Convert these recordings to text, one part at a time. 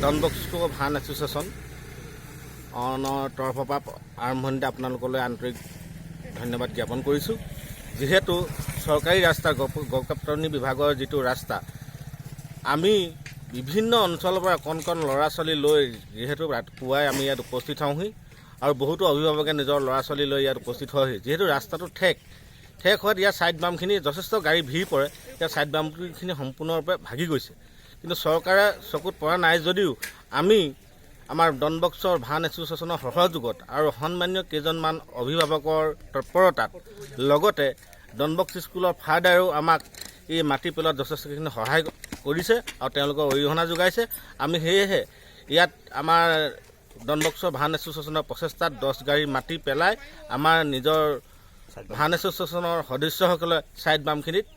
ডনবস ভান association তৰফৰপৰ আৰম্ভণিতে আপোনালোকলৈ আন্তৰিক ধন্যবাদ জ্ঞাপন কৰিছোঁ। যিহেতু চৰকাৰী ৰাস্তা গড়কাপ্তানি বিভাগৰ যিটো ৰাস্তা, আমি বিভিন্ন অঞ্চলৰ পৰা কণ কণ ল'ৰা ছোৱালী লৈ যিহেতু পুৱাই আমি ইয়াত উপস্থিত হওঁহি আৰু বহুতো অভিভাৱকে নিজৰ ল'ৰা ছোৱালী লৈ ইয়াত উপস্থিত হয়হি। যিহেতু ৰাস্তাটো ঠেক হোৱাত ইয়াৰ ছাইড বামখিনি যথেষ্ট গাড়ী ভিৰ পৰে, ইয়াৰ ছাইড বামখিনি সম্পূৰ্ণৰূপে ভাগি গৈছে। কিন্তু চৰকাৰে চকুত পৰা নাই যদিও আমি আমাৰ ডনবসৰ ভান এছ'চিয়েশ্যনৰ সহযোগত আৰু সন্মানীয় কেইজনমান অভিভাৱকৰ তৎপৰতাত লগতে ডনবস স্কুলৰ ফাদাৰেও আমাক এই মাটি পেলোৱাত যথেষ্টখিনি সহায় কৰিছে আৰু তেওঁলোকৰ অৰিহণা যোগাইছে। আমি সেয়েহে ইয়াত আমাৰ ডনবসৰ ভান এছ'চিয়েশ্যনৰ প্ৰচেষ্টাত 10 গাড়ী মাটি পেলাই আমাৰ নিজৰ ভান এছ'চিয়েশ্যনৰ সদস্যসকলে ছাইড বামখিনিত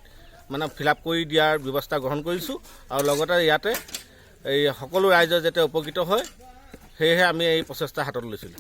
মানে ফিল আপ কৰি দিয়াৰ ব্যৱস্থা গ্ৰহণ কৰিছোঁ আৰু লগতে ইয়াতে এই সকলো ৰাইজৰ যাতে উপকৃত হয় সেয়েহে আমি এই প্ৰচেষ্টা হাতত লৈছিলোঁ।